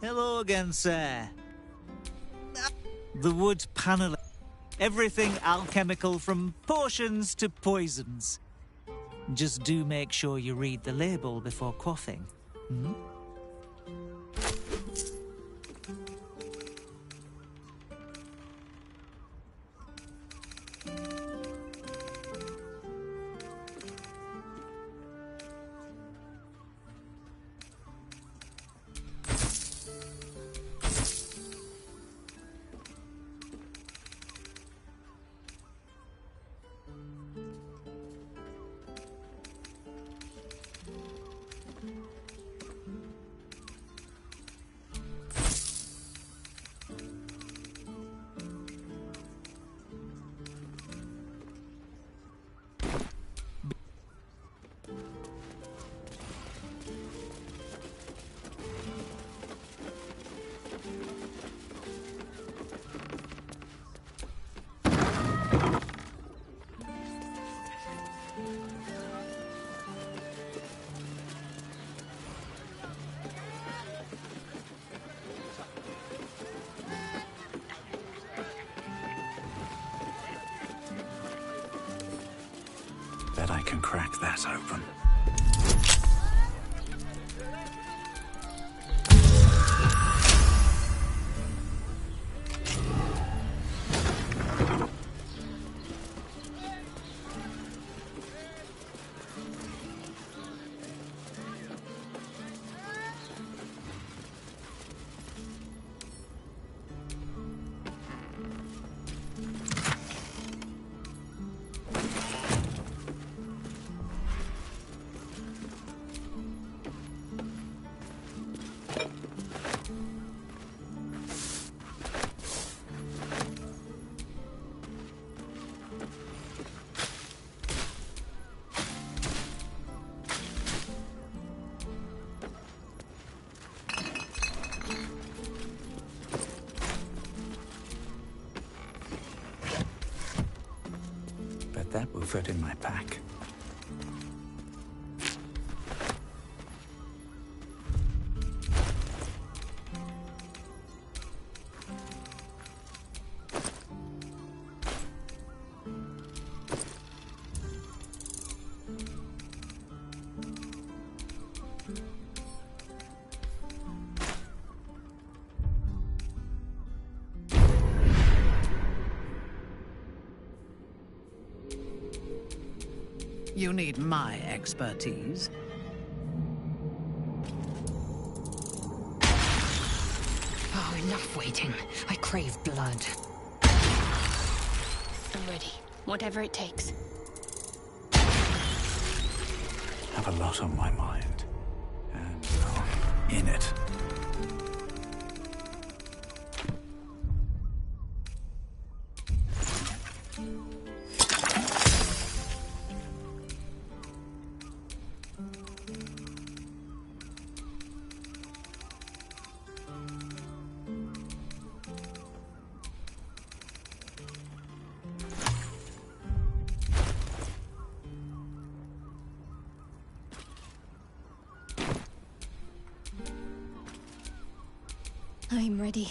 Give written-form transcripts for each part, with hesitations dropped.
Hello again, sir. The wood panel. Everything alchemical from potions to poisons. Just do make sure you read the label before quaffing. Hmm? Bet I can crack that open. That will fit in my pack. You need my expertise. Oh, enough waiting. I crave blood. I'm ready. Whatever it takes. Have a lot on my mind. And in it. I'm ready.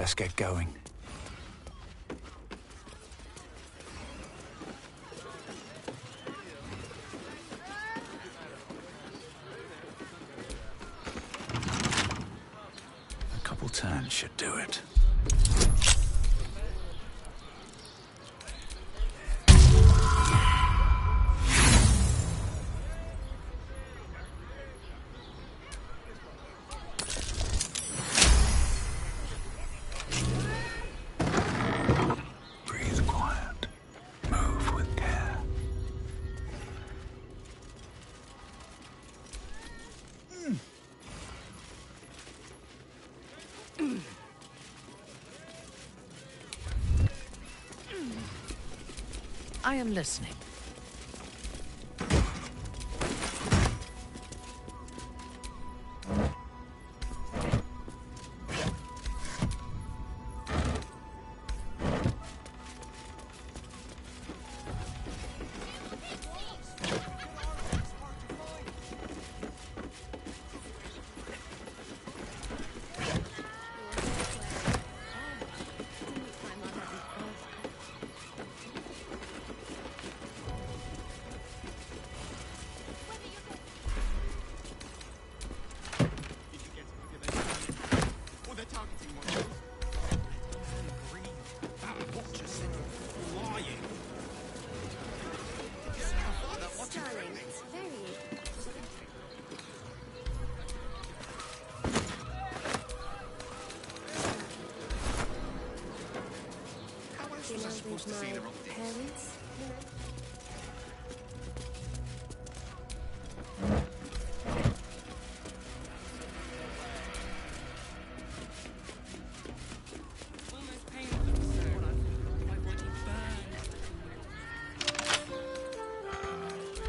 Let's get going. A couple turns should do it. I am listening. Supposed to see the wrong parents.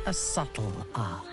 A subtle art.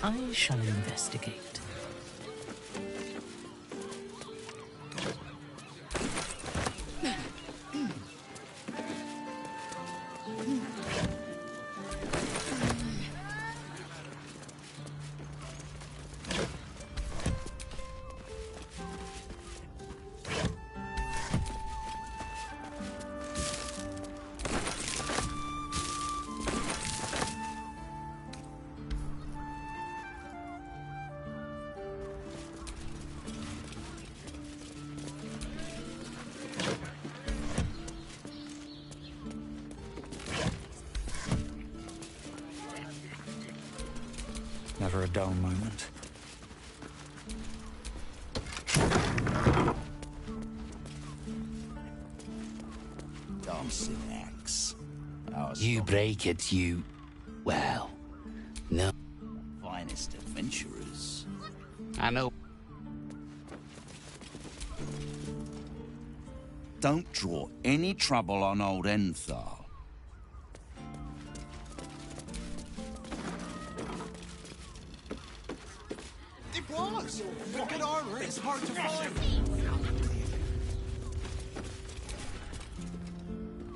I shall investigate. Never a dull moment. Dancing axe. You break it, you... well, no. Finest adventurers. I know. Don't draw any trouble on old Enthal. It was! But good armor is hard to find.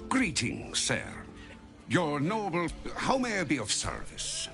Greetings, sir. Your noble... How may I be of service?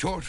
Your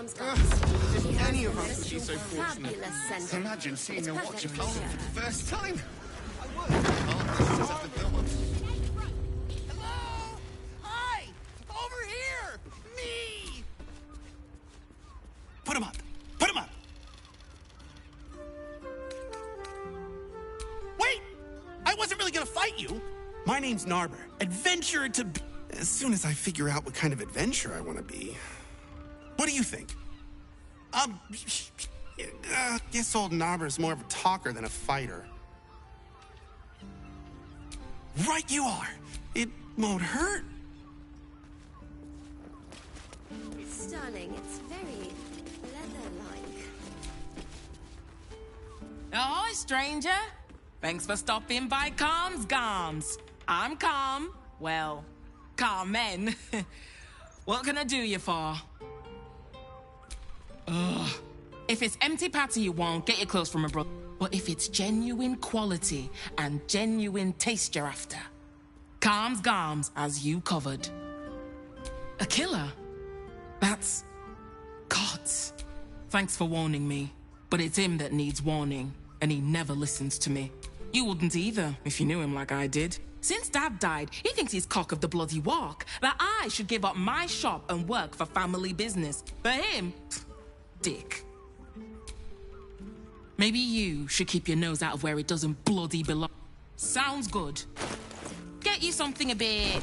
If any of us would be so fortunate. Imagine seeing a watch of Baldur for the first time. Hello? Hi! Over here! Me! Put him up! Put him up! Wait! I wasn't really gonna fight you! My name's Narber. Adventurer to be. As soon as I figure out what kind of adventure I want to be. What do you think? Guess old Narber's more of a talker than a fighter. Right you are! It won't hurt. Stunning. It's very leather-like. Ahoy, stranger. Thanks for stopping by Calm's Garms. I'm Calm. Well, Carmen. What can I do you for? Ugh. If it's empty patty you want, get your clothes from a brother. But if it's genuine quality and genuine taste you're after, Calm's Garms as you covered. A killer? That's Gods. Thanks for warning me, but it's him that needs warning, and he never listens to me. You wouldn't either, if you knew him like I did. Since Dad died, he thinks he's cock of the bloody walk, that I should give up my shop and work for family business. For him, dick. Maybe you should keep your nose out of where it doesn't bloody belong. Sounds good. Get you something a bit...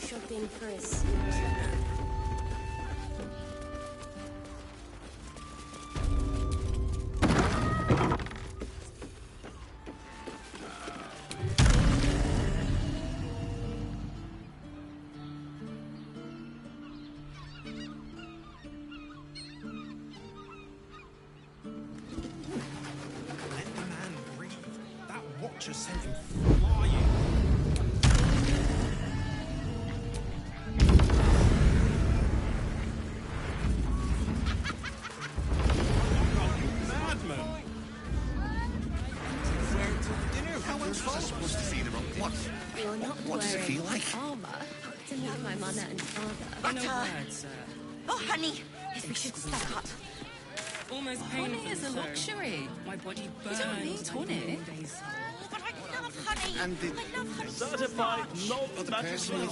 Shopping for a suit. Let the man breathe. That watcher sent him flying. You're not What does it wearing feel like? armor to meet my mother and father. Butter! Oh, honey. Yes, we should stack up. Almost painful. Honey is a luxury. My body You don't need tonic. Oh, but I love honey. And the I love honey Certified so much. not magical.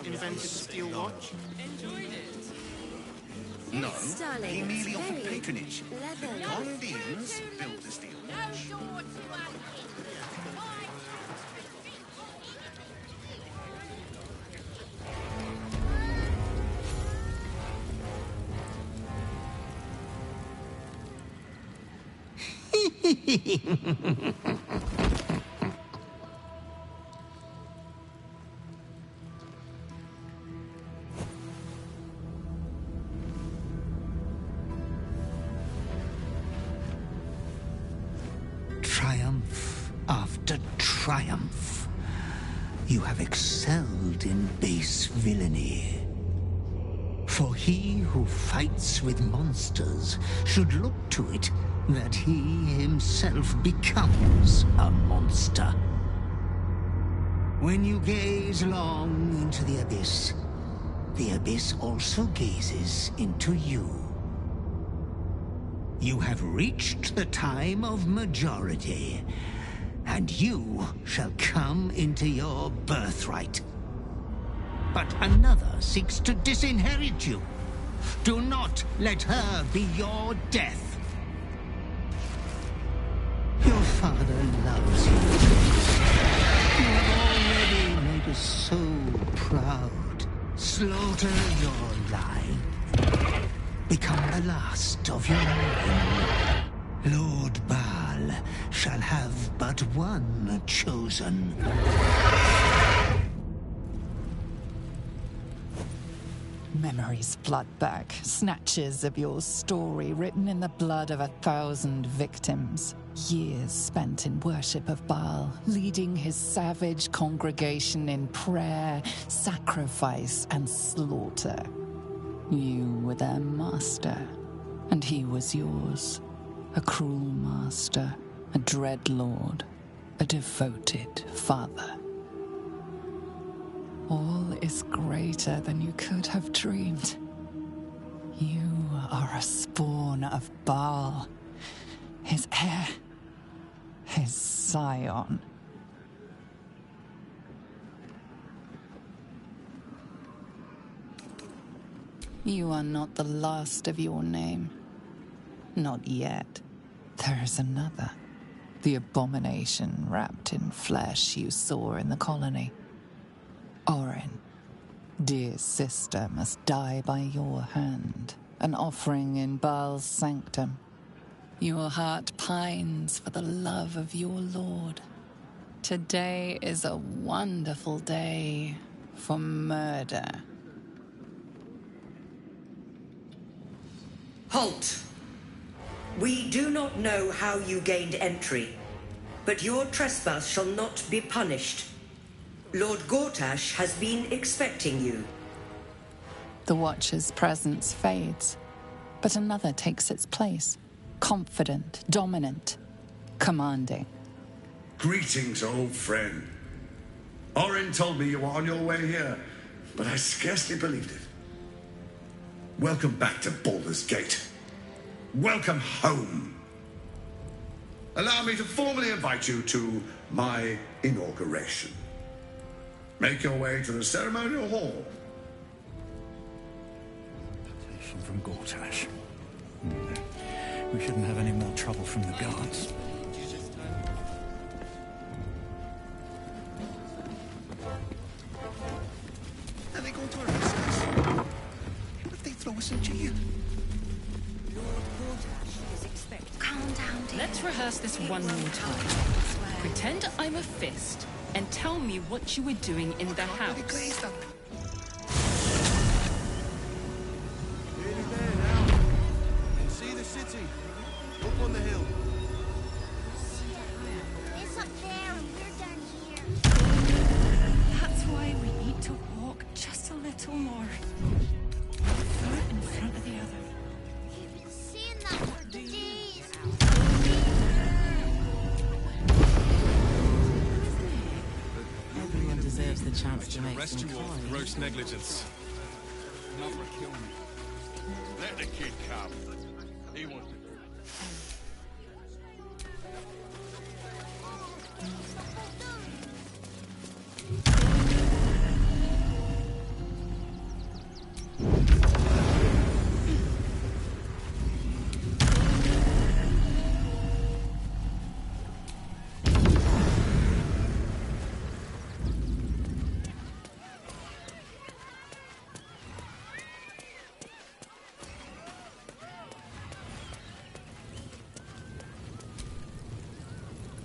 Invented the steel watch. No, Sterling, he merely it's offered very patronage. leather-like. Gondians built the steel watch. Triumph after triumph. You have excelled in base villainy. For he who fights with monsters should look to it that he himself becomes a monster. When you gaze long into the abyss also gazes into you. You have reached the time of majority, and you shall come into your birthright. But another seeks to disinherit you. Do not let her be your death. Your father loves you. You have already made us so proud. Slaughter your life. Become the last of your line. Lord Baal shall have but one chosen. Memories flood back, snatches of your story written in the blood of 1,000 victims. Years spent in worship of Baal, leading his savage congregation in prayer, sacrifice, and slaughter. You were their master, and he was yours. A cruel master, a dread lord, a devoted father. All is greater than you could have dreamed. You are a spawn of Baal, his heir, his scion. You are not the last of your name. Not yet. There is another. The abomination wrapped in flesh you saw in the colony. Orin, dear sister, must die by your hand, an offering in Baal's sanctum. Your heart pines for the love of your lord. Today is a wonderful day for murder. Halt! We do not know how you gained entry, but your trespass shall not be punished. Lord Gortash has been expecting you. The Watcher's presence fades, but another takes its place. Confident, dominant, commanding. Greetings, old friend. Orin told me you were on your way here, but I scarcely believed it. Welcome back to Baldur's Gate. Welcome home. Allow me to formally invite you to my inauguration. Make your way to the ceremonial hall. From Gortash. We shouldn't have any more trouble from the guards. Are they going to arrest us? What if they throw us in jail? Calm down, dear. Let's rehearse this one more time. Pretend I'm a fist and tell me what you were doing in the house. Nearly there now. And see the city. Up on the hill. It's up there and we're down here. That's why we need to walk just a little more. One foot in front of the other. We've been seeing that for days. Everyone deserves the chance to make Arrest some you all for coin. gross negligence. Never kill me. Let the kid come. He wants it.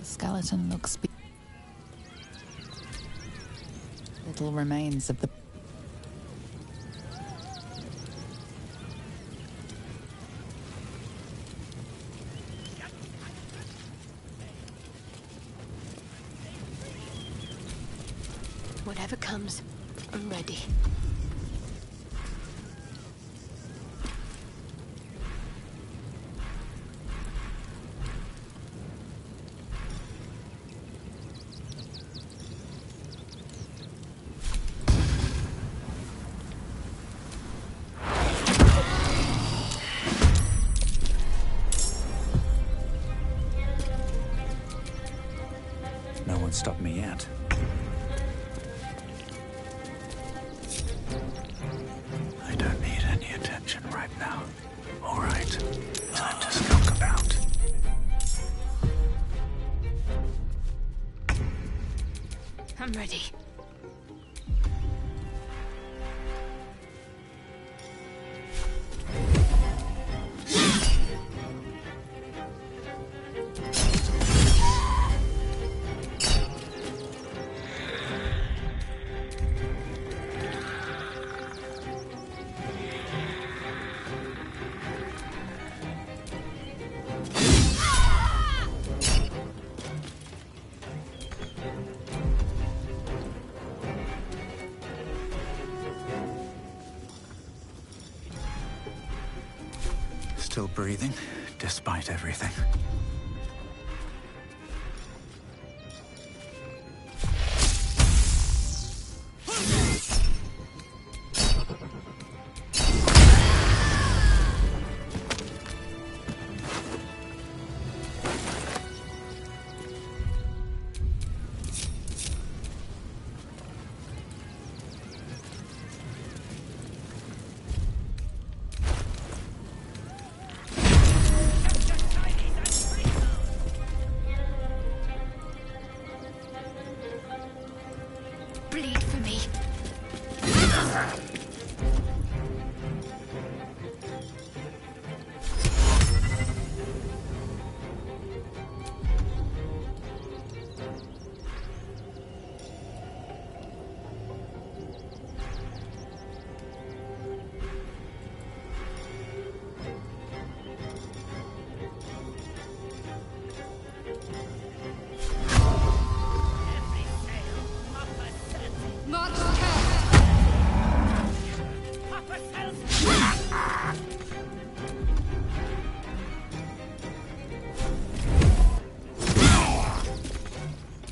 Skeleton looks little remains of the Whatever comes, I'm ready. stop me yet. I don't need any attention right now. All right, time to skulk about. I'm ready. Still breathing, despite everything. Bleed for me.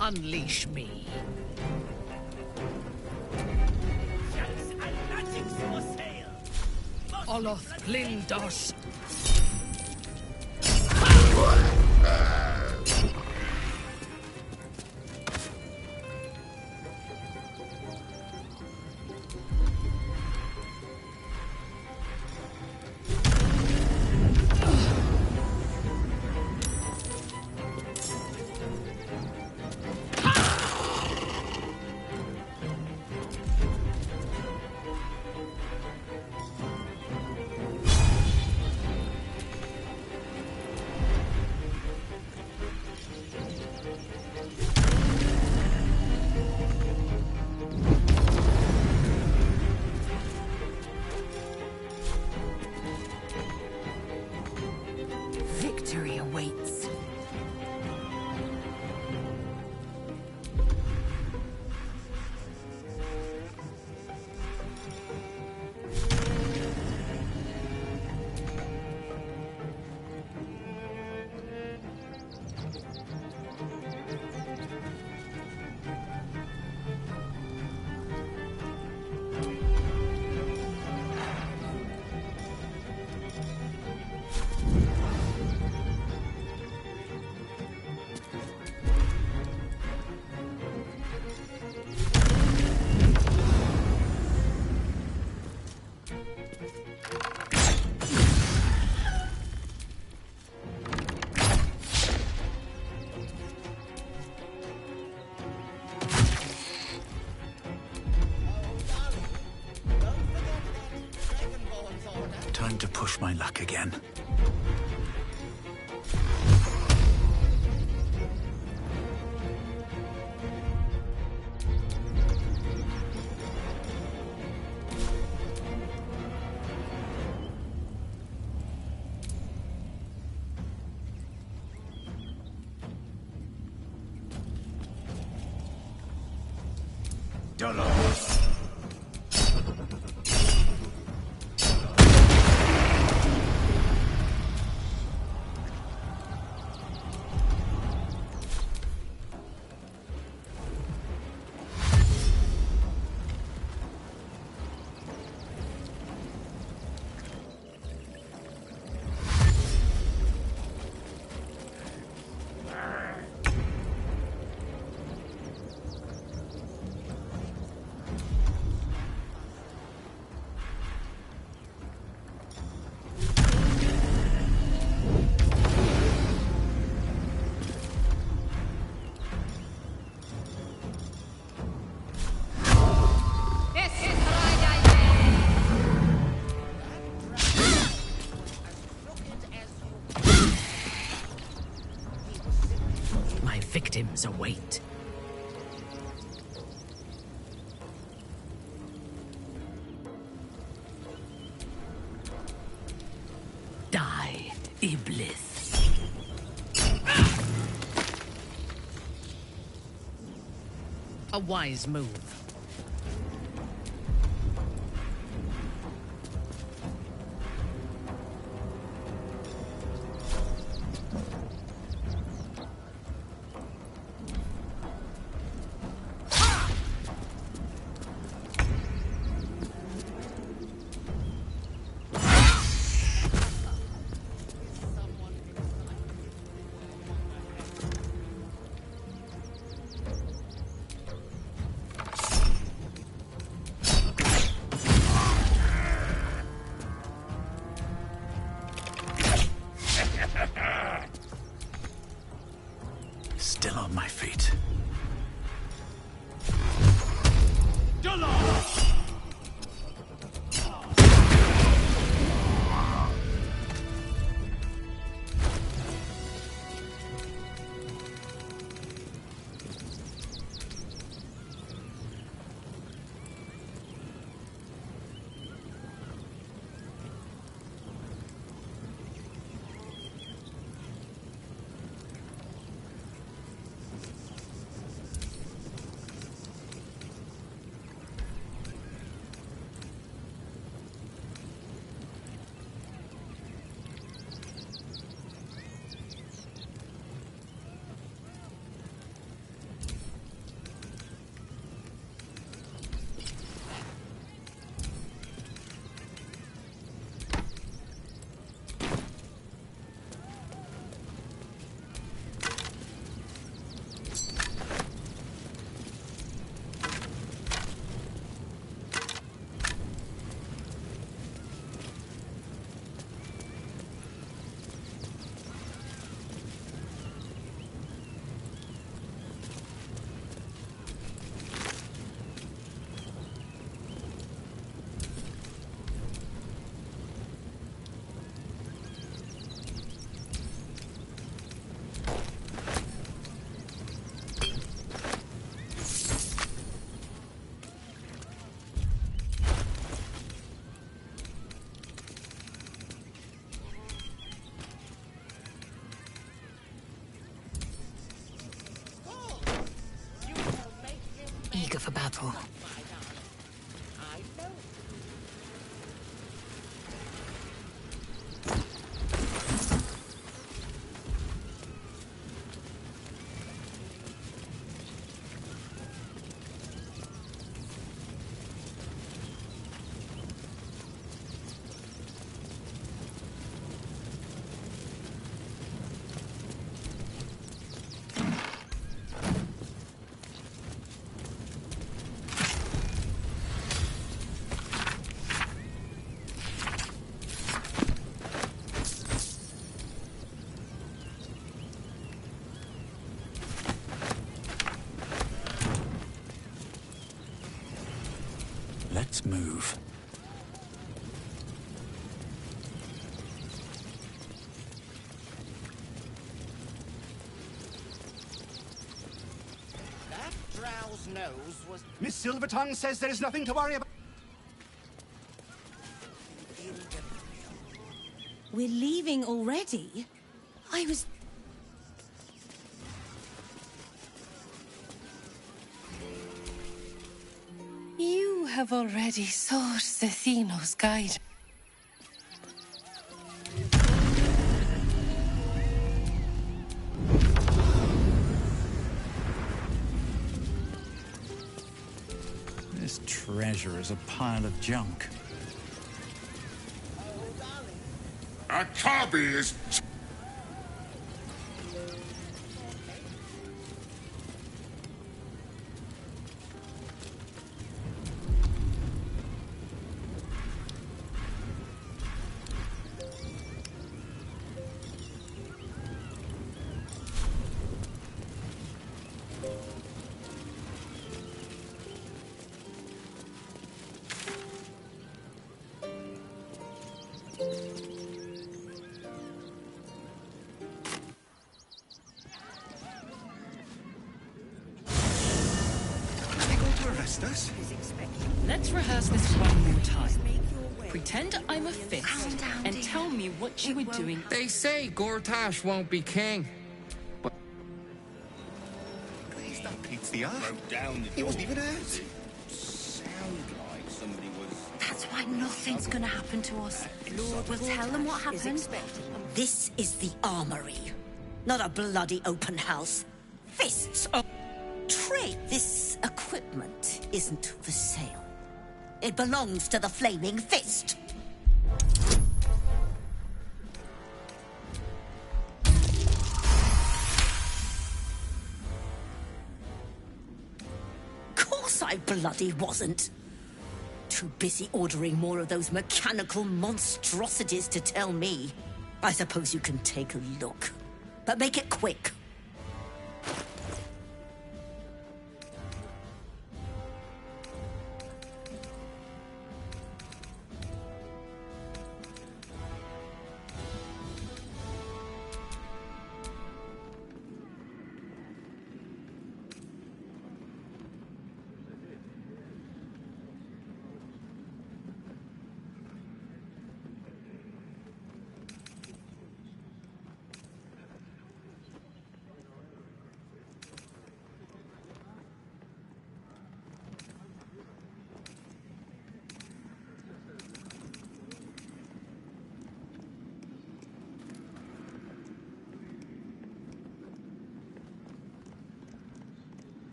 Unleash me. Oloth Blindos. Victory awaits. Time to push my luck again. victims await. Die, Iblis. A wise move. Still on my feet. Eager for battle. Let's move. That drow's nose was... Miss Silvertongue says there is nothing to worry about. We're leaving already? I was... You have already sought Cethino's guide. This treasure is a pile of junk. Atabi is... arrest us? Let's rehearse this one more time. Pretend I'm a fist and tell me what you were doing. They say Gortash won't be king. Please, that Pete's the art. He wasn't even hurt. That's why nothing's gonna happen to us. We'll tell them what happened. This is the armory, not a bloody open house. Fists are... Trade. This equipment isn't for sale. It belongs to the Flaming Fist. Course I bloody wasn't. Too busy ordering more of those mechanical monstrosities to tell me. I suppose you can take a look, but make it quick.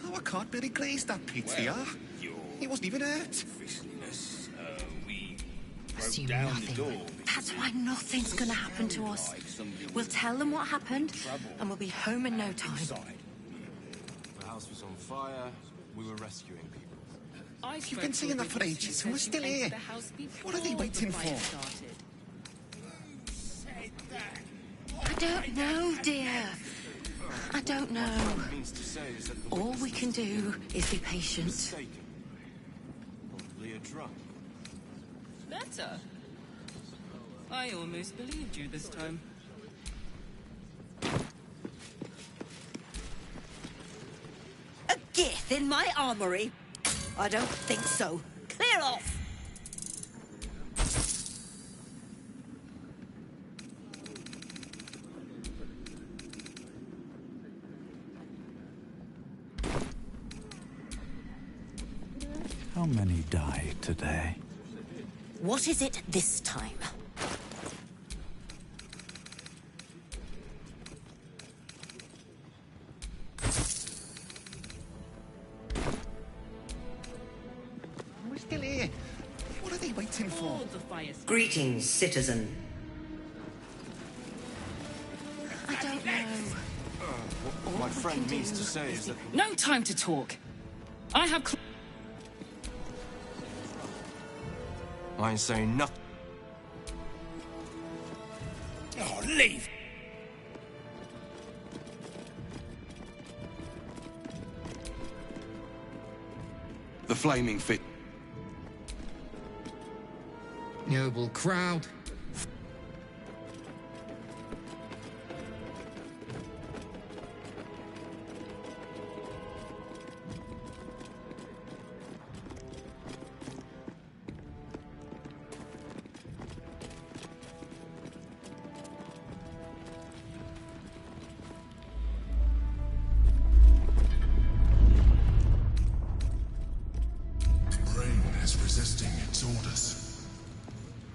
Oh, I can't really glaze that Pete's the art. He wasn't even hurt. Assume nothing. That's why nothing's gonna happen to us. We'll tell them what happened, and we'll be home in no time. The house was on fire. We were rescuing people. You've been saying that for ages, and we're still here. What are they waiting for? I don't know, dear. I don't know. All we can do is be patient. Probably a drunk. Better. I almost believed you this time. A gith in my armory? I don't think so. Clear off! How many died today? What is it this time? We're still here. What are they waiting for? Greetings, citizen. I don't know. What my friend means to say is that... No time to talk. I have... I ain't saying nothing. Oh, leave! The Flaming Fit. Noble crowd.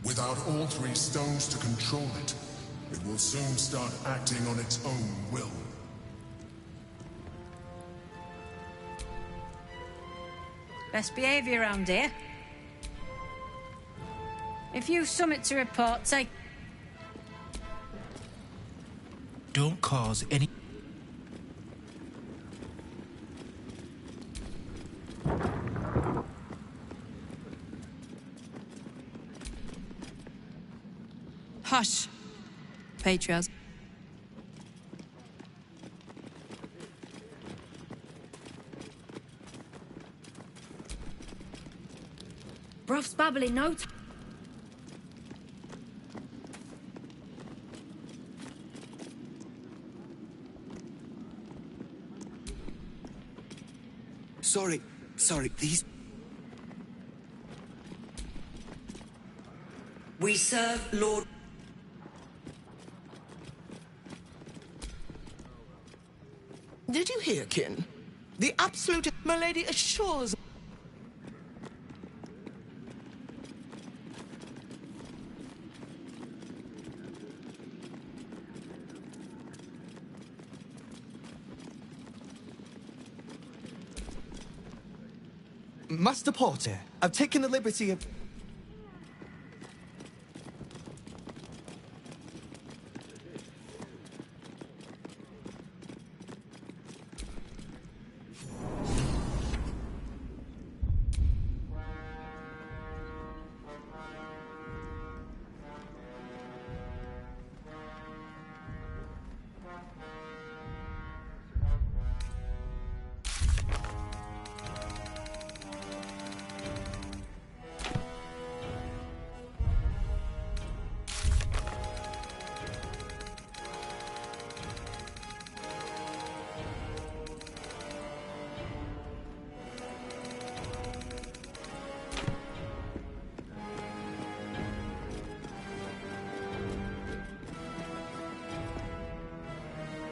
Without all three stones to control it, it will soon start acting on its own will. Best behaviour around here. If you've something to report, take... Don't cause any... Hush, patriarchs. Broth's babbling no time. Sorry, these... We serve Lord... Did you hear, kin? The absolute milady assures... Master Porter, I've taken the liberty of...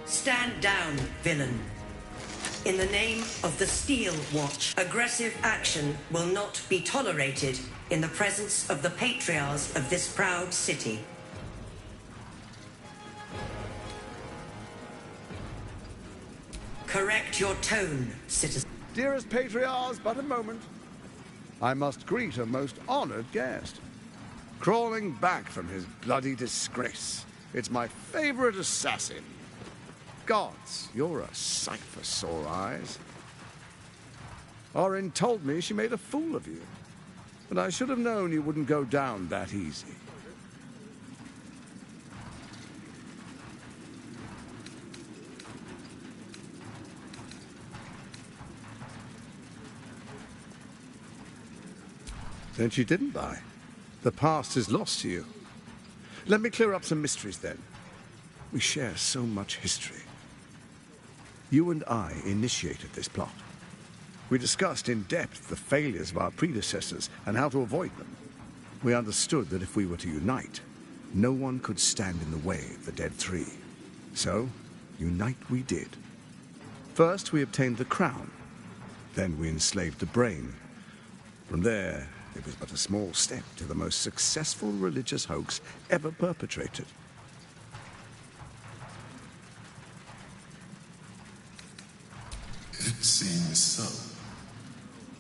Stand down, villain. In the name of the Steel Watch, aggressive action will not be tolerated in the presence of the patriarchs of this proud city. Correct your tone, citizen. Dearest patriarchs, but a moment. I must greet a most honored guest. Crawling back from his bloody disgrace. It's my favorite assassin. Gods, you're a sight for sore eyes. Orin told me she made a fool of you. But I should have known you wouldn't go down that easy. Then she didn't die. The past is lost to you. Let me clear up some mysteries then. We share so much history. You and I initiated this plot. We discussed in depth the failures of our predecessors and how to avoid them. We understood that if we were to unite, no one could stand in the way of the Dead Three. So, unite we did. First, we obtained the crown. Then we enslaved the brain. From there, it was but a small step to the most successful religious hoax ever perpetrated. It seems so.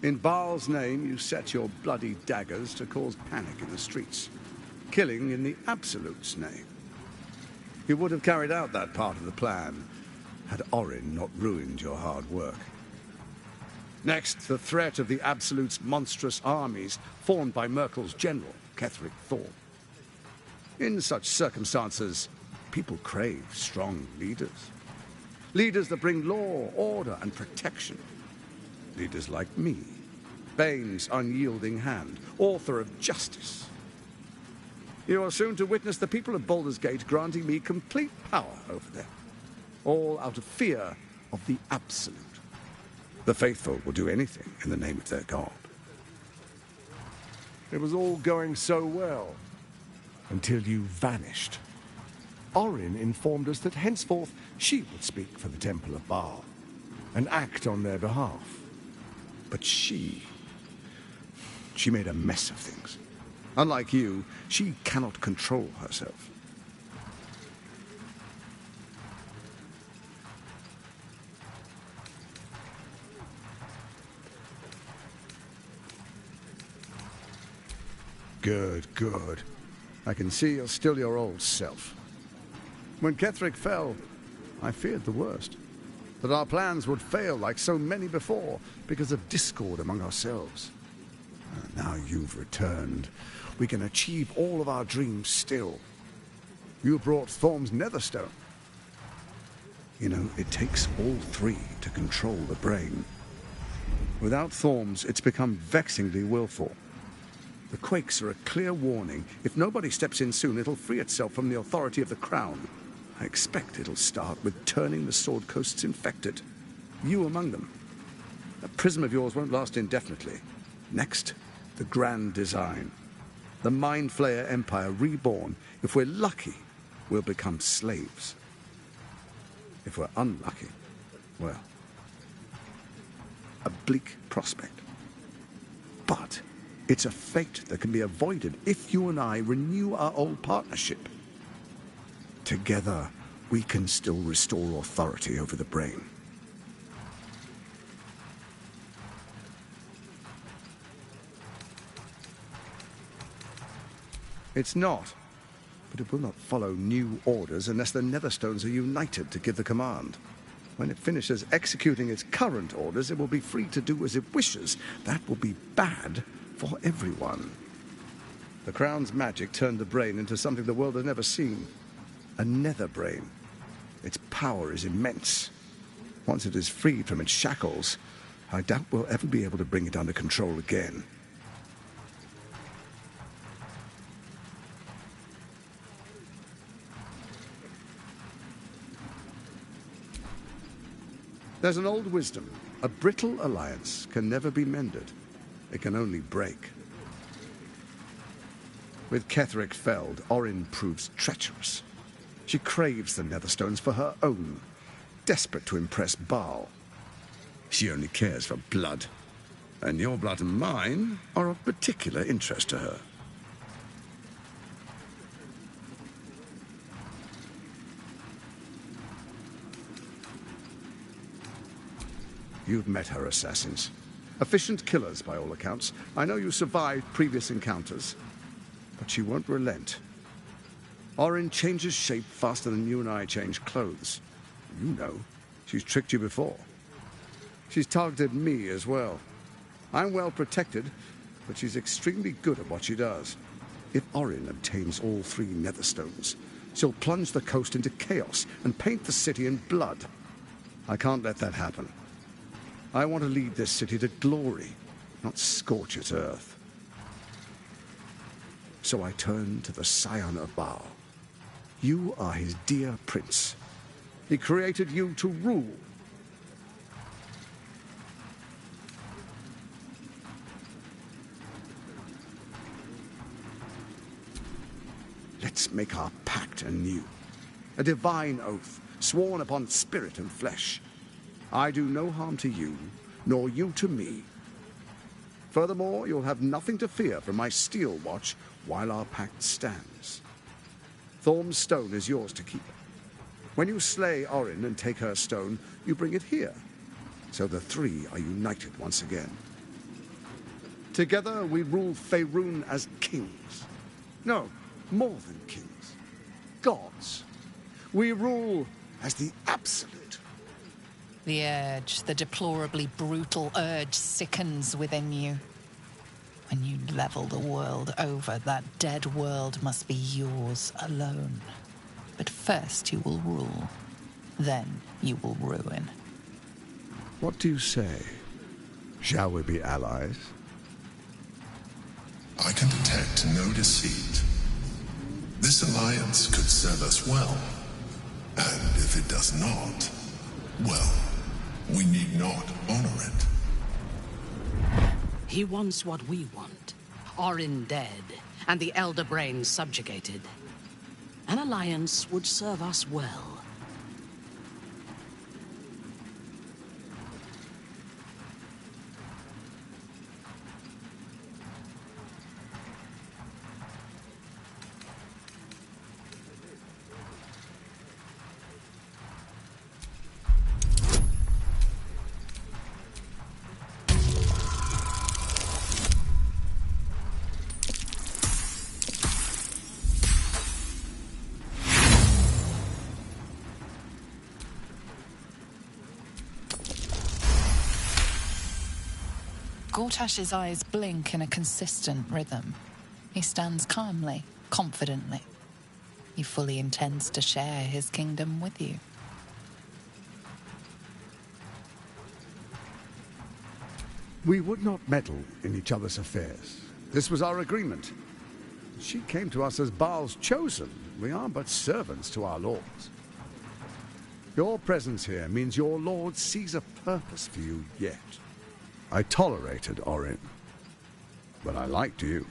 In Baal's name, you set your bloody daggers to cause panic in the streets, killing in the Absolute's name. You would have carried out that part of the plan had Orin not ruined your hard work. Next, the threat of the Absolute's monstrous armies formed by Merkel's general, Ketheric Thorn. In such circumstances, people crave strong leaders. Leaders that bring law, order, and protection. Leaders like me, Bane's unyielding hand, author of justice. You are soon to witness the people of Baldur's Gate granting me complete power over them, all out of fear of the Absolute. The faithful will do anything in the name of their god. It was all going so well, until you vanished. Orin informed us that henceforth she would speak for the Temple of Baal, and act on their behalf. But she made a mess of things. Unlike you, she cannot control herself. Good, good. I can see you're still your old self. When Ketheric fell, I feared the worst. That our plans would fail like so many before because of discord among ourselves. Now you've returned. We can achieve all of our dreams still. You brought Thorm's Netherstone. You know, it takes all three to control the brain. Without Thorm's, it's become vexingly willful. The quakes are a clear warning. If nobody steps in soon, it'll free itself from the authority of the Crown. I expect it'll start with turning the Sword Coasts infected. You among them. That prism of yours won't last indefinitely. Next, the grand design. The Mind Flayer Empire reborn. If we're lucky, we'll become slaves. If we're unlucky, well, a bleak prospect. But it's a fate that can be avoided if you and I renew our old partnership. Together, we can still restore authority over the brain. It's not, but it will not follow new orders unless the Netherstones are united to give the command. When it finishes executing its current orders, it will be free to do as it wishes. That will be bad for everyone. The Crown's magic turned the brain into something the world has never seen. A nether brain. Its power is immense. Once it is freed from its shackles, I doubt we'll ever be able to bring it under control again. There's an old wisdom. A brittle alliance can never be mended. It can only break. With Ketheric felled, Orin proves treacherous. She craves the Netherstones for her own, desperate to impress Baal. She only cares for blood, and your blood and mine are of particular interest to her. You've met her assassins. Efficient killers, by all accounts. I know you survived previous encounters, but she won't relent. Orin changes shape faster than you and I change clothes. You know, she's tricked you before. She's targeted me as well. I'm well protected, but she's extremely good at what she does. If Orin obtains all 3 Netherstones, she'll plunge the coast into chaos and paint the city in blood. I can't let that happen. I want to lead this city to glory, not scorch its earth. So I turn to the Scion of Baal. You are his dear prince. He created you to rule. Let's make our pact anew. A divine oath, sworn upon spirit and flesh. I do no harm to you, nor you to me. Furthermore, you'll have nothing to fear from my steel watch while our pact stands. Thorm's stone is yours to keep. When you slay Orin and take her stone, you bring it here, so the 3 are united once again. Together we rule Faerun as kings. No, more than kings. Gods. We rule as the Absolute. The urge, the deplorably brutal urge, sickens within you. When you level the world over, that dead world must be yours alone. But first you will rule. Then you will ruin. What do you say? Shall we be allies? I can detect no deceit. This alliance could serve us well. And if it does not, well, we need not honor it. He wants what we want. Orin dead, and the Elder Brain subjugated. An alliance would serve us well. Gortash's eyes blink in a consistent rhythm. He stands calmly, confidently. He fully intends to share his kingdom with you. We would not meddle in each other's affairs. This was our agreement. She came to us as Baal's chosen. We are but servants to our lords. Your presence here means your lord sees a purpose for you yet. I tolerated Orin, but I liked you.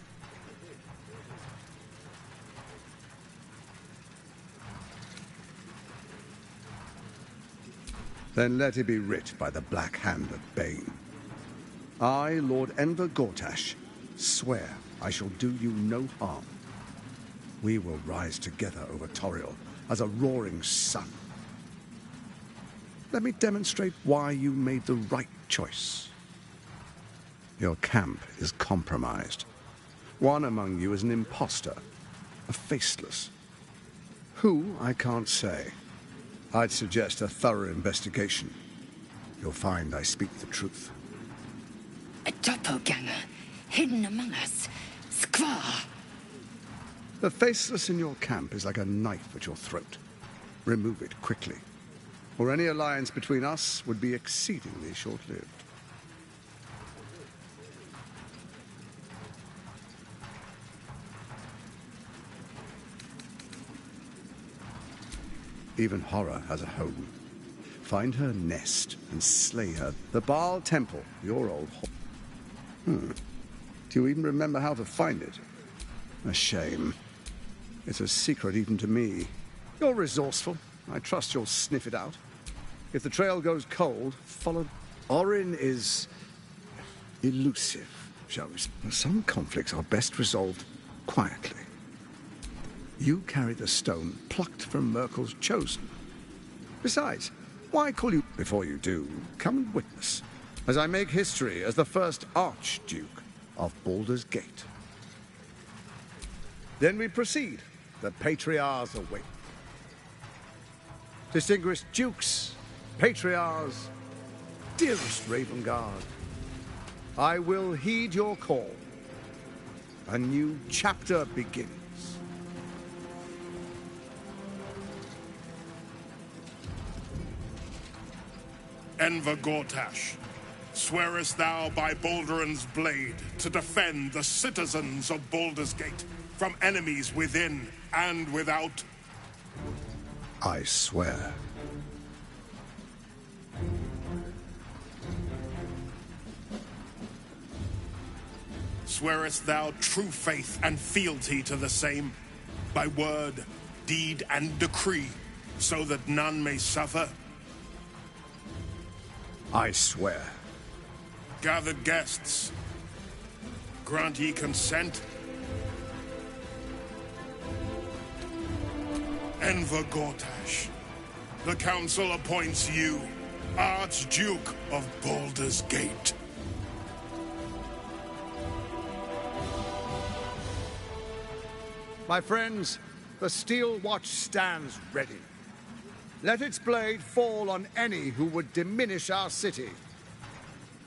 Then let it be writ by the black hand of Bane. I, Lord Enver Gortash, swear I shall do you no harm. We will rise together over Toriel as a roaring sun. Let me demonstrate why you made the right choice. Your camp is compromised. One among you is an imposter, a faceless. Who, I can't say. I'd suggest a thorough investigation. You'll find I speak the truth. A doppelganger, hidden among us. Skvar! The faceless in your camp is like a knife at your throat. Remove it quickly, or any alliance between us would be exceedingly short-lived. Even horror has a home. Find her nest and slay her. The Baal Temple, your old Do you even remember how to find it? A shame. It's a secret even to me. You're resourceful. I trust you'll sniff it out. If the trail goes cold, follow... Orin is... elusive, shall we say. Some conflicts are best resolved quietly. You carry the stone plucked from Merkel's chosen. Besides, why call you... Before you do, come and witness, as I make history as the first Archduke of Baldur's Gate. Then we proceed. The Patriarchs await. Distinguished Dukes, Patriarchs, dearest Ravengard, I will heed your call. A new chapter begins. Enver Gortash, swearest thou by Balduran's blade to defend the citizens of Baldur's Gate from enemies within and without? I swear. Swearest thou true faith and fealty to the same, by word, deed, and decree, so that none may suffer? I swear. Gathered guests, grant ye consent? Enver Gortash, the council appoints you Archduke of Baldur's Gate. My friends, the steel watch stands ready. Let its blade fall on any who would diminish our city.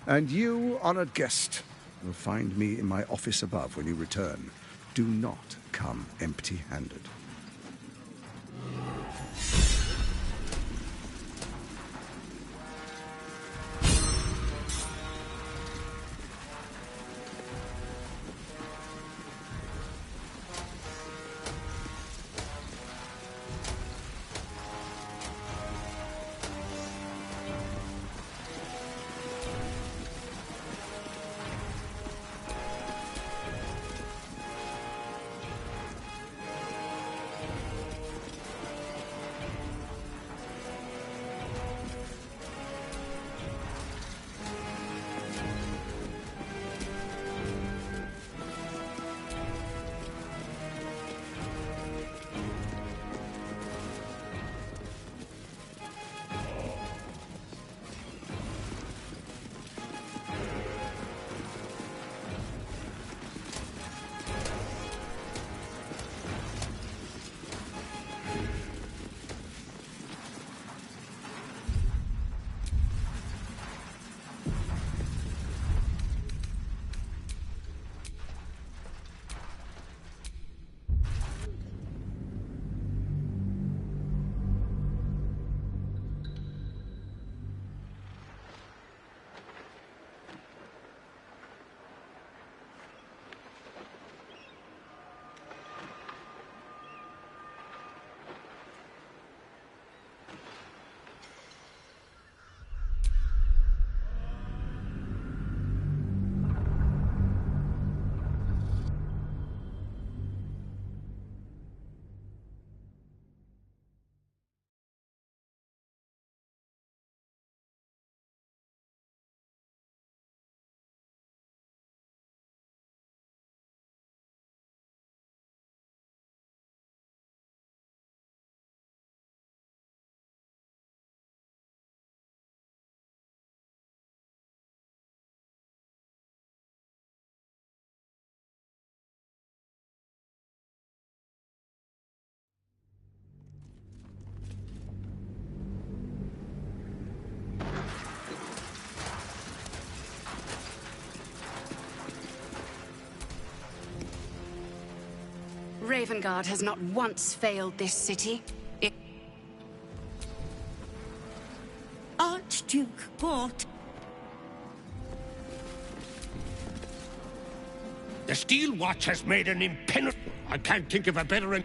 And you, honored guest, will find me in my office above when you return. Do not come empty-handed. Ravengard has not once failed this city. Archduke Gort. The Steel Watch has made an impenetrable... I can't think of a better...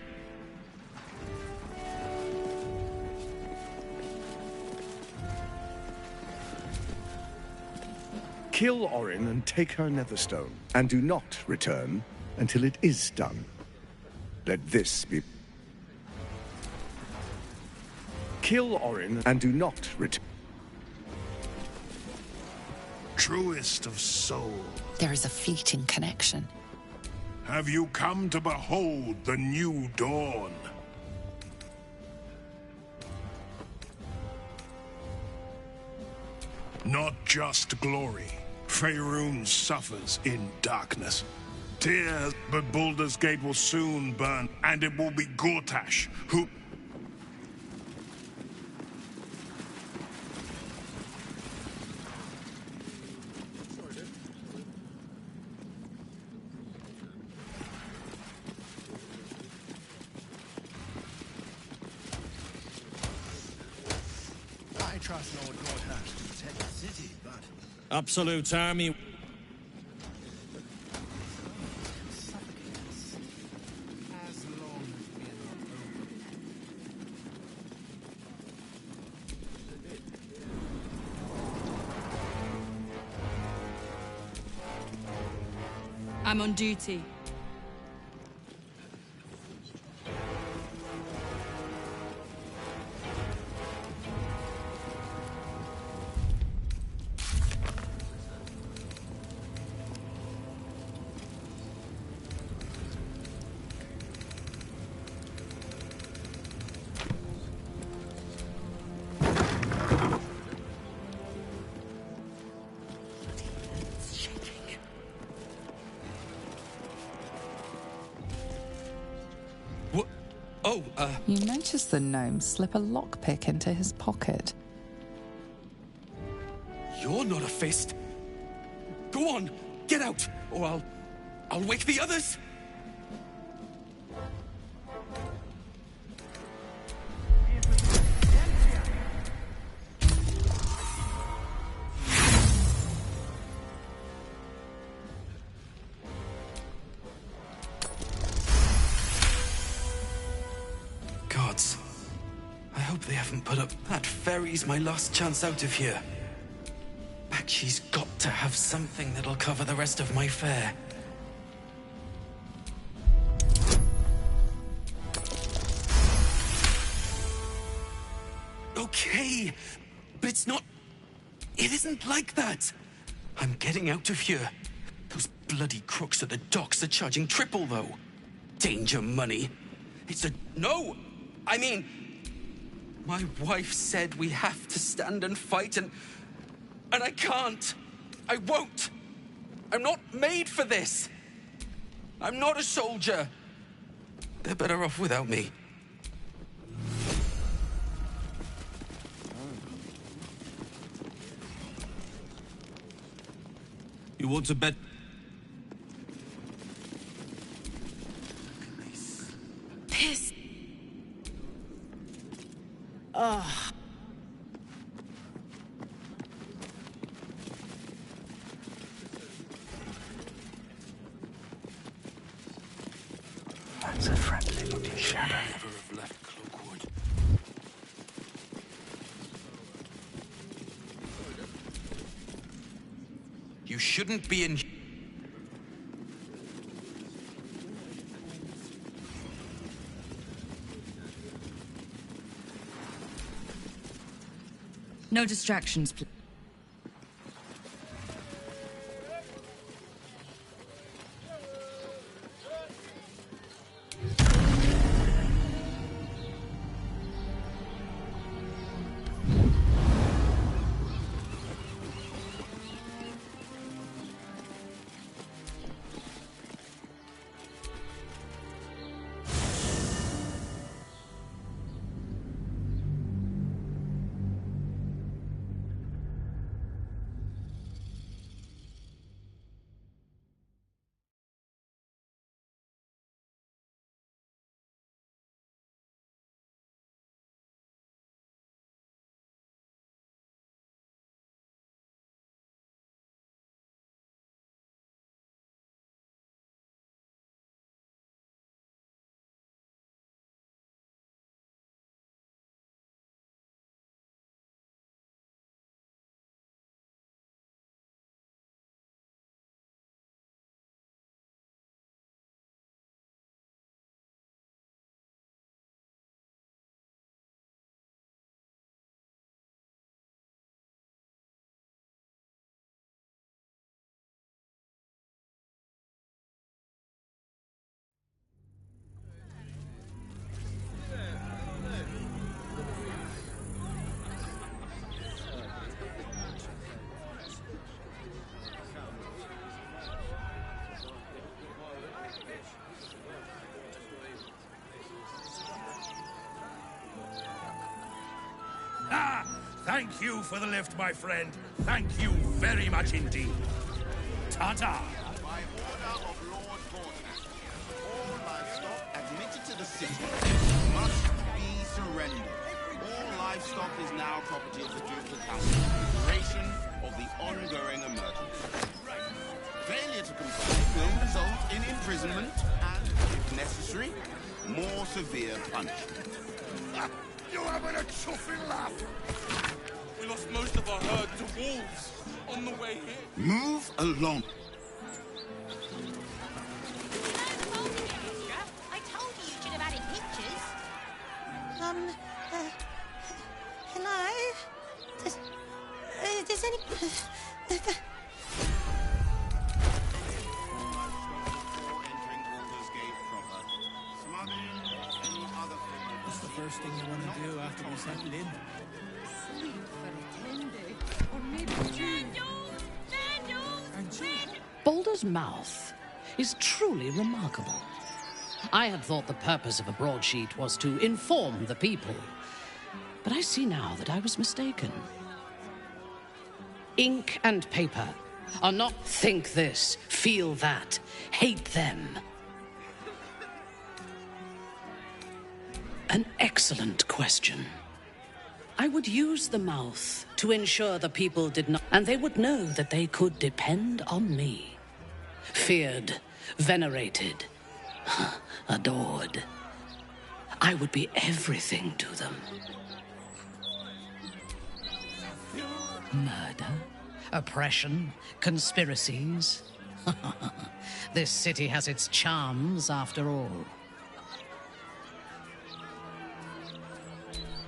Kill Orin and take her Netherstone, and do not return until it is done. Let this be... Kill Orin and do not return. Truest of souls. There is a fleeting connection. Have you come to behold the new dawn? Not just glory. Faerun suffers in darkness. Tears, but Baldur's Gate will soon burn, and it will be Gortash who... I trust Lord Gortash to protect the city, but... Absolute army. I'm on duty. You notice the gnome slip a lockpick into his pocket. You're not a fist. Go on, get out, or I'll wake the others. Gods, I hope they haven't put up... That ferry's my last chance out of here. Bakshi's got to have something that'll cover the rest of my fare. Okay, but it's not... It isn't like that. I'm getting out of here. Those bloody crooks at the docks are charging triple, though. Danger money. It's a... No! I mean... My wife said we have to stand and fight, and I can't. I won't. I'm not made for this. I'm not a soldier. They're better off without me. You want to bet? Piss. Ugh. That's a friendly looking shadow. Never have left Cloakwood. You shouldn't be in... No distractions, please. Ah, thank you for the lift, my friend. Thank you very much indeed. Ta-ta. By order of Lord Gordon, all livestock admitted to the city must be surrendered. All livestock is now property of the Ducal Council for the duration of the ongoing emergency. Failure to comply will result in imprisonment and, if necessary, more severe punishment. You having a chuffing laugh? We lost most of our herd to wolves on the way here. Move along. I told you you should have added pictures. Hello? Does any... What's the first thing you want to do after we settle in? Sleep for a 10 day, or maybe 2. Baldur's mouth is truly remarkable. I had thought the purpose of a broadsheet was to inform the people, but I see now that I was mistaken. Ink and paper are not think this, feel that, hate them. An excellent question. I would use the mouth to ensure the people did not, and they would know that they could depend on me. Feared, venerated, adored. I would be everything to them. Murder, oppression, conspiracies. This city has its charms, after all.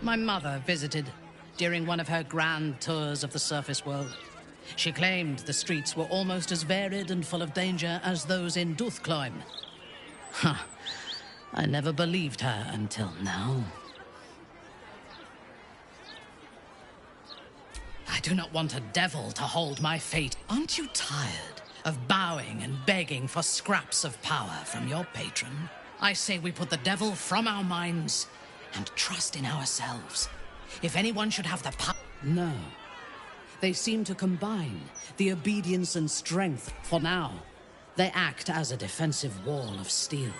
My mother visited during one of her grand tours of the surface world. She claimed the streets were almost as varied and full of danger as those in Duthcloim. I never believed her until now. I do not want a devil to hold my fate. Aren't you tired of bowing and begging for scraps of power from your patron? I say we put the devil from our minds and trust in ourselves. If anyone should have the power... No. They seem to combine the obedience and strength. For now, they act as a defensive wall of steel.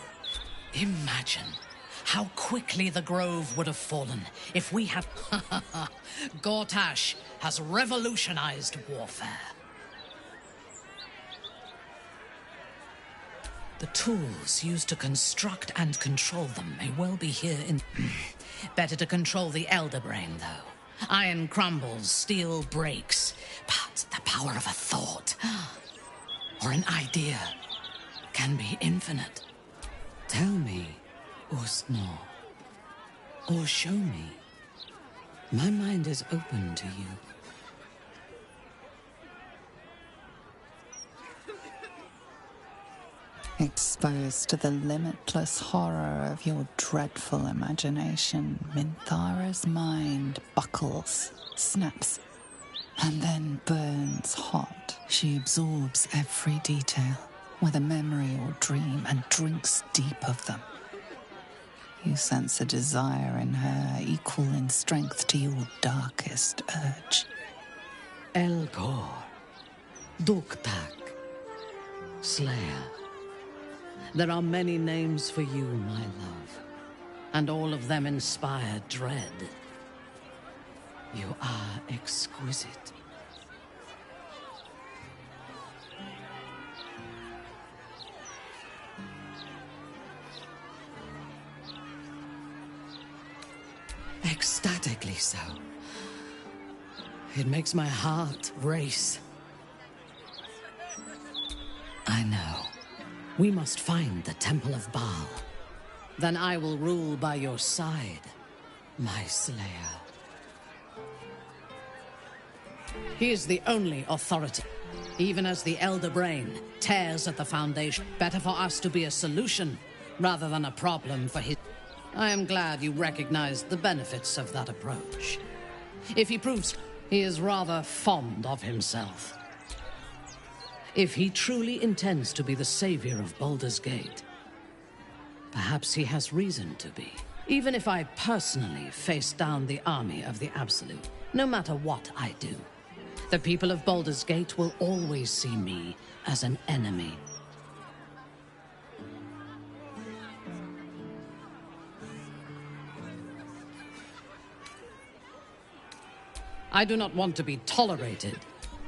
Imagine how quickly the grove would have fallen if we had... Gortash has revolutionized warfare. The tools used to construct and control them may well be here in... Better to control the Elder Brain, though. Iron crumbles, steel breaks. But the power of a thought, or an idea, can be infinite. Tell me, Ustnor, or show me. My mind is open to you. Exposed to the limitless horror of your dreadful imagination, Minthara's mind buckles, snaps, and then burns hot. She absorbs every detail, whether memory or dream, and drinks deep of them. You sense a desire in her equal in strength to your darkest urge. Elgor, Duktak, Slayer. There are many names for you, my love, and all of them inspire dread. You are exquisite. Ecstatically so. It makes my heart race. I know. We must find the Temple of Baal. Then I will rule by your side, my slayer. He is the only authority. Even as the Elder Brain tears at the foundation, better for us to be a solution rather than a problem for his... I am glad you recognize the benefits of that approach. If he proves he is rather fond of himself. If he truly intends to be the savior of Baldur's Gate, perhaps he has reason to be. Even if I personally face down the army of the Absolute, no matter what I do, the people of Baldur's Gate will always see me as an enemy. I do not want to be tolerated.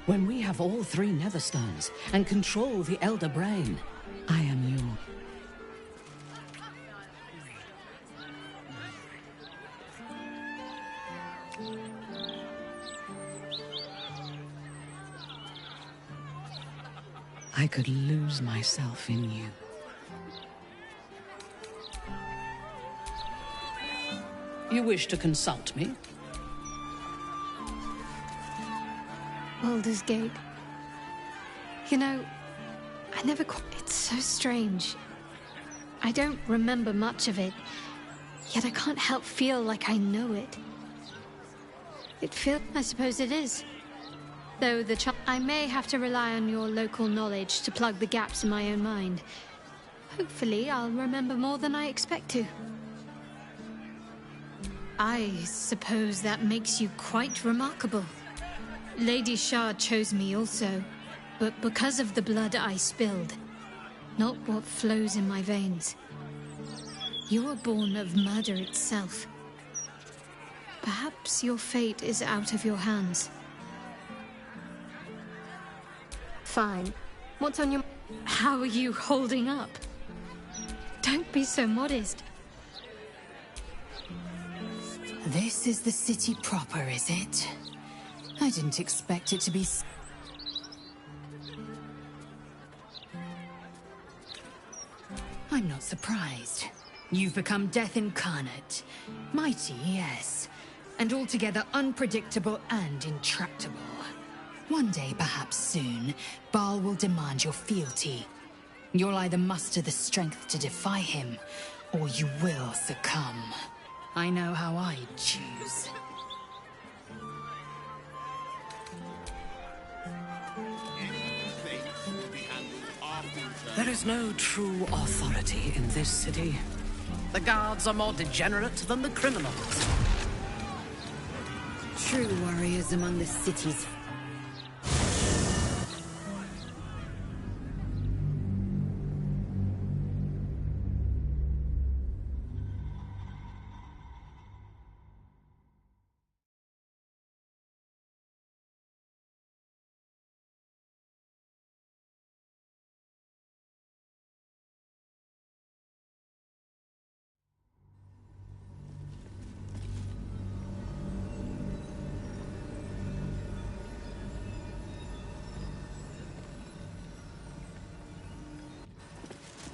When we have all three Netherstones and control the Elder Brain, I am yours. I could lose myself in you. You wish to consult me? Baldur's Gate. You know, I never quite... It's so strange. I don't remember much of it, yet I can't help feel like I know it. It feels... I suppose it is. Though I may have to rely on your local knowledge to plug the gaps in my own mind. Hopefully, I'll remember more than I expect to. I suppose that makes you quite remarkable. Lady Shard chose me also, but because of the blood I spilled, not what flows in my veins. You were born of murder itself. Perhaps your fate is out of your hands. Fine. What's on your... How are you holding up? Don't be so modest. This is the city proper, is it? I didn't expect it to be... I'm not surprised. You've become death incarnate. Mighty, yes. And altogether unpredictable and intractable. One day, perhaps soon, Baal will demand your fealty. You'll either muster the strength to defy him, or you will succumb. I know how I'd choose. There is no true authority in this city. The guards are more degenerate than the criminals. True warriors among the city's...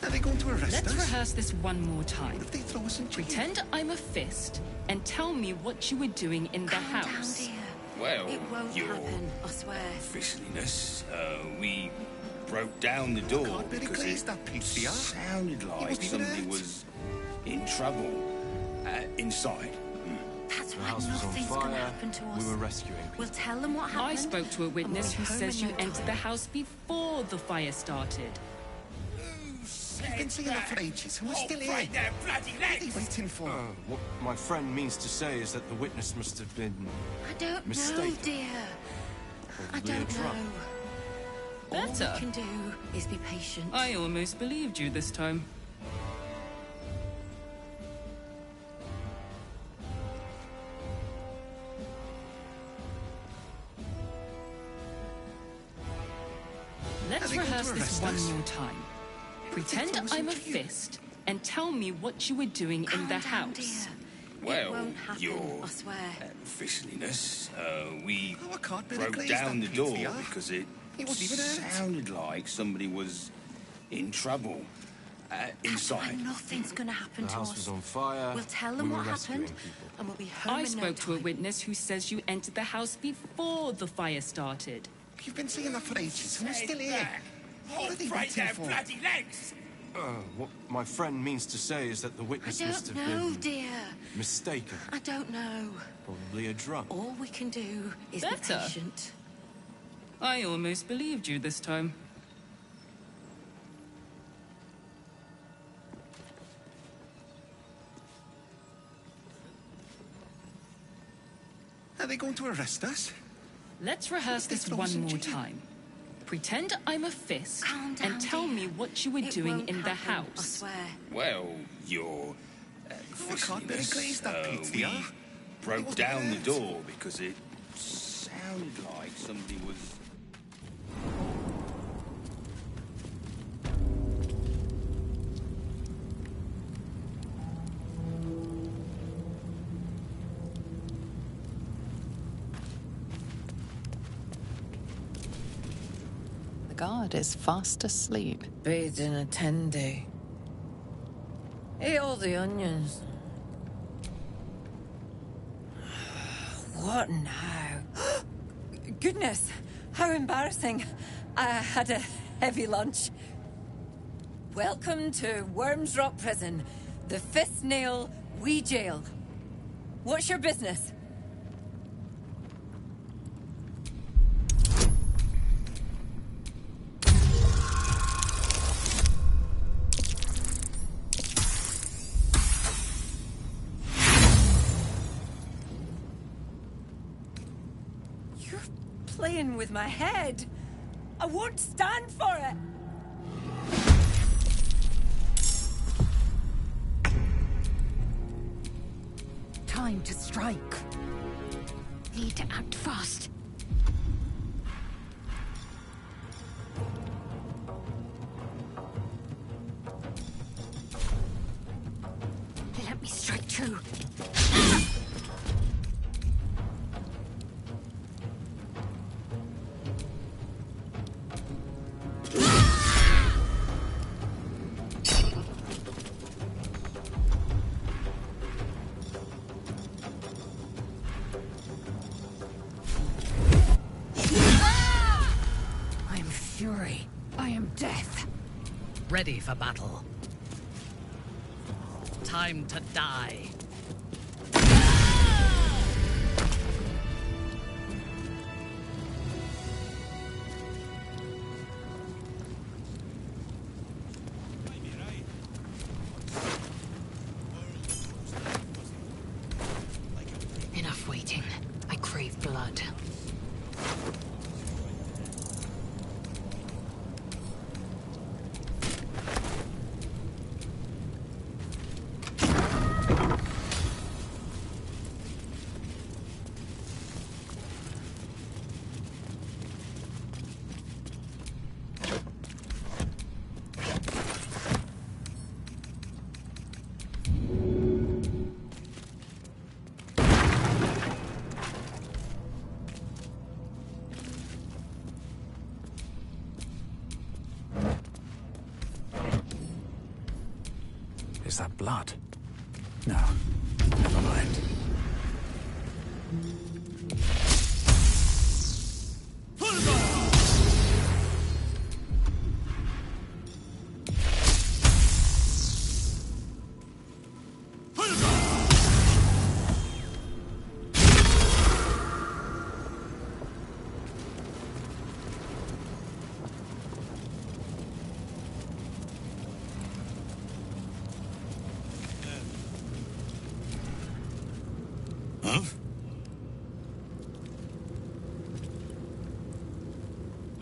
Are they going to arrest Let's us? rehearse this one more time. What if they throw us in jail? Pretend I'm a fist and tell me what you were doing in the house. Well, It won't your happen, I swear. officialiness, we broke down the door because clear it that pizza. sounded like wasn't even somebody hurt. was in trouble inside. That's why house was on nothing's fire. gonna happen to us. We were rescuing people. We'll tell them what happened. I spoke to a witness who and we'll be says home you in no entered the time. house before the fire started. We've been seeing that for ages, and we're still here. Right there, bloody What are they legs! waiting for? What my friend means to say is that the witness must have been I don't know, mistaken. dear. I Probably a don't drug. know. All we Better. can do is be patient. I almost believed you this time. Let's Are they going to rehearse this arrest one us? more time. Pretend throw us I'm a in jail? fist and tell me what you were doing in the Calm down, house. dear. Well, it won't happen, your I swear. officialiness, we Oh, I can't really broke glaze down the that door pizza. because it He wasn't even hurt. sounded like somebody was in trouble That's why inside. nothing's gonna happen The to house us. was on fire. We'll tell them we were what rescuing happened, people. and we'll be home I in no spoke to a time. witness who says you entered the house before the fire started. You've been seeing that for ages, and we're still here. What are they Right waiting there, for? bloody legs! What my friend means to say is that the I witness must don't have know, been dear. mistaken. I don't know. Probably a drug. All we can do is be Better. patient. I almost believed you this time. Are they going to arrest us? Let's rehearse this one more time. Pretend I'm a fist and tell me what you were doing in the house. I swear. Well, you're... can't they glaze that pizza? we broke down the door because it sounded like somebody was... The guard is fast asleep. Bathed in a tendy. Ate all the onions. What now? Goodness, how embarrassing. I had a heavy lunch. Welcome to Worms Rock Prison, the Fifth Nail Wee Jail. What's your business? Playing with my head. I won't stand for it. Time to strike. Need to act fast. Let me strike true. Ready for battle. Time to die. Enough waiting. I crave blood. Is that blood? No. Never mind.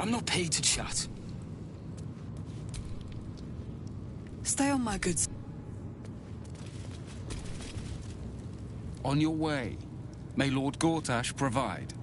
I'm not paid to chat. Stay on, my good... On your way. May Lord Gortash provide.